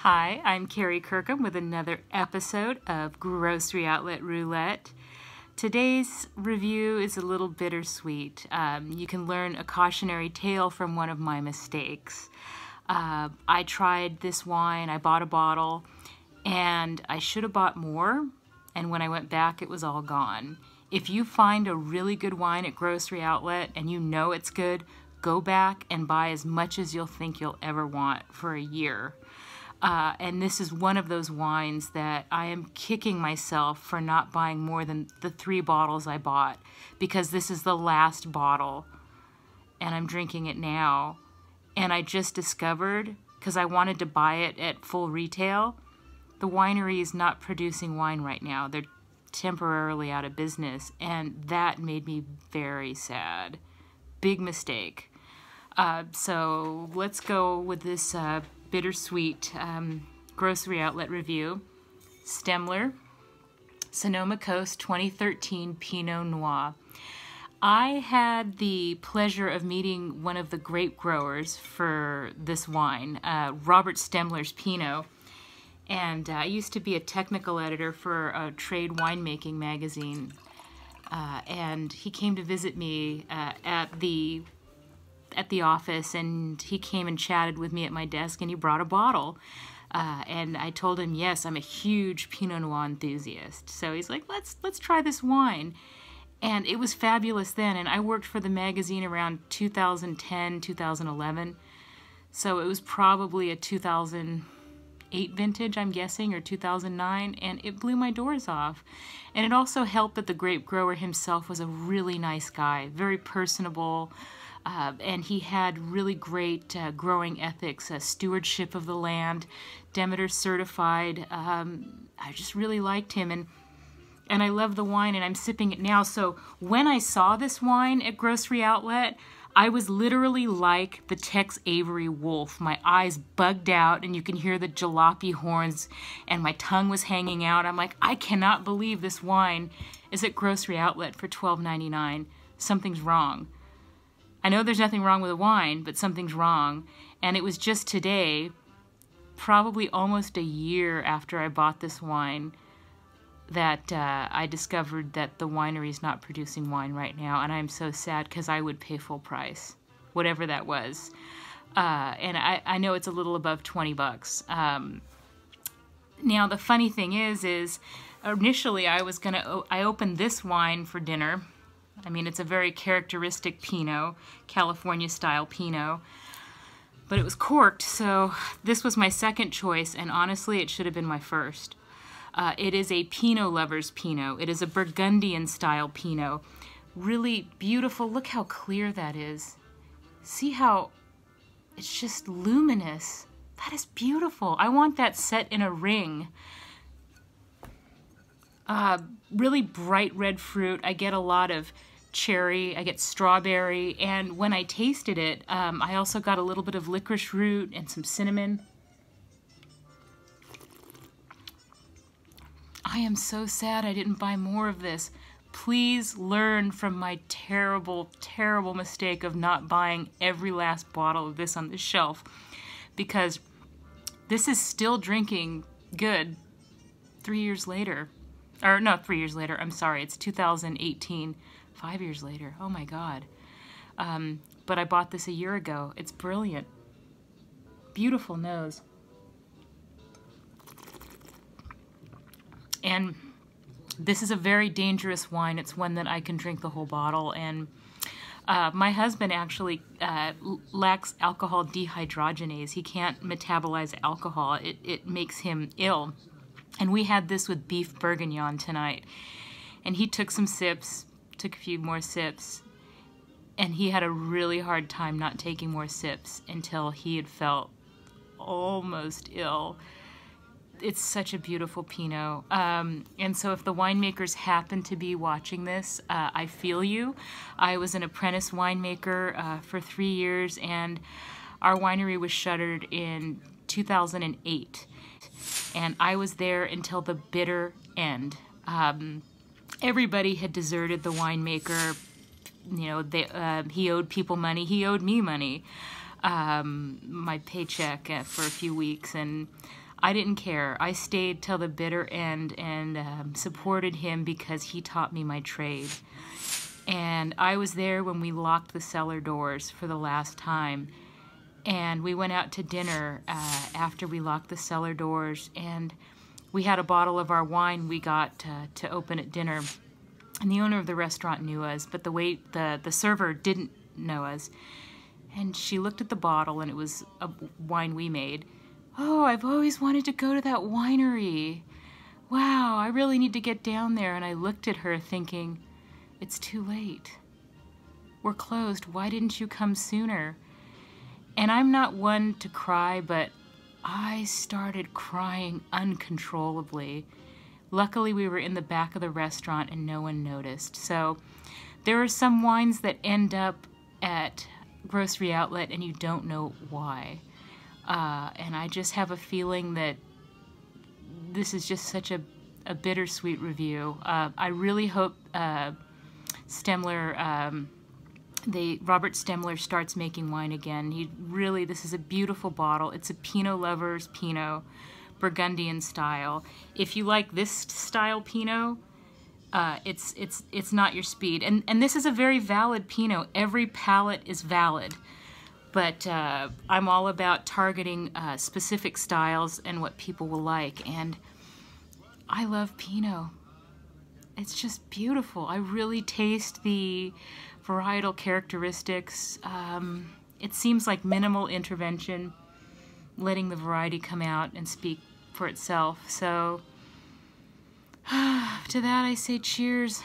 Hi, I'm Kerry Kirkham with another episode of Grocery Outlet Roulette. Today's review is a little bittersweet. You can learn a cautionary tale from one of my mistakes. I tried this wine, I bought a bottle, and I should have bought more, and when I went back it was all gone. If you find a really good wine at Grocery Outlet and you know it's good, go back and buy as much as you'll think you'll ever want for a year. And this is one of those wines that I am kicking myself for not buying more than the 3 bottles I bought, because this is the last bottle and I'm drinking it now. And I just discovered, because I wanted to buy it at full retail, the winery is not producing wine right now. They're temporarily out of business, and that made me very sad. Big mistake. So let's go with this bittersweet Grocery Outlet review. Stemmler, Sonoma Coast 2013 Pinot Noir. I had the pleasure of meeting one of the grape growers for this wine, Robert Stemmler's Pinot. And I used to be a technical editor for a trade winemaking magazine. And he came to visit me at the office, and he came and chatted with me at my desk, and he brought a bottle. And I told him, yes, I'm a huge Pinot Noir enthusiast. So he's like, let's try this wine. And it was fabulous then, and I worked for the magazine around 2010, 2011. So it was probably a 2008 vintage, I'm guessing, or 2009, and it blew my doors off. And it also helped that the grape grower himself was a really nice guy, very personable, and he had really great growing ethics, stewardship of the land, Demeter certified. I just really liked him, and I love the wine, and I'm sipping it now. So when I saw this wine at Grocery Outlet, I was literally like the Tex Avery wolf. My eyes bugged out, and you can hear the jalopy horns, and my tongue was hanging out. I'm like, I cannot believe this wine is at Grocery Outlet for $12.99. Something's wrong. I know there's nothing wrong with the wine, but something's wrong. And it was just today, probably almost a year after I bought this wine, that I discovered that the winery is not producing wine right now, and I'm so sad because I would pay full price, whatever that was. And I know it's a little above 20 bucks. Now the funny thing is initially I opened this wine for dinner. I mean, it's a very characteristic Pinot, California style Pinot, but it was corked, so this was my second choice, and honestly it should have been my first. It is a Pinot lover's Pinot. It is a Burgundian style Pinot. Really beautiful. Look how clear that is. See how it's just luminous. That is beautiful. I want that set in a ring. Really bright red fruit. I get a lot of cherry. I get strawberry. And when I tasted it, I also got a little bit of licorice root and some cinnamon. I am so sad I didn't buy more of this. Please learn from my terrible, terrible mistake of not buying every last bottle of this on the shelf, because this is still drinking good 3 years later. Or not 3 years later, I'm sorry, it's 2018. 5 years later, oh my God. But I bought this a year ago. It's brilliant. Beautiful nose. And this is a very dangerous wine. It's one that I can drink the whole bottle. And my husband actually lacks alcohol dehydrogenase. He can't metabolize alcohol. It makes him ill. And we had this with beef bourguignon tonight. And he took some sips, took a few more sips, and he had a really hard time not taking more sips until he had felt almost ill. It's such a beautiful Pinot. And so if the winemakers happen to be watching this, I feel you. I was an apprentice winemaker for 3 years, and our winery was shuttered in 2008. And I was there until the bitter end. Everybody had deserted the winemaker. You know, he owed people money. He owed me money, my paycheck for a few weeks, and I didn't care. I stayed till the bitter end and supported him because he taught me my trade. And I was there when we locked the cellar doors for the last time. And we went out to dinner after we locked the cellar doors, and we had a bottle of our wine we got to open at dinner. And the owner of the restaurant knew us, but the server didn't know us. And she looked at the bottle, and it was a wine we made. "Oh, I've always wanted to go to that winery. Wow, I really need to get down there." And I looked at her thinking, it's too late. We're closed. Why didn't you come sooner? And I'm not one to cry, but I started crying uncontrollably. Luckily, we were in the back of the restaurant and no one noticed. So there are some wines that end up at Grocery Outlet and you don't know why. And I just have a feeling that this is just such a bittersweet review. I really hope Stemmler, Robert Stemmler starts making wine again. This is a beautiful bottle. It's a Pinot Lover's Pinot, Burgundian style. If you like this style Pinot, it's not your speed. And this is a very valid Pinot. Every palate is valid. But I'm all about targeting specific styles and what people will like. And I love Pinot. It's just beautiful. I really taste the varietal characteristics. It seems like minimal intervention, letting the variety come out and speak for itself. So to that I say cheers.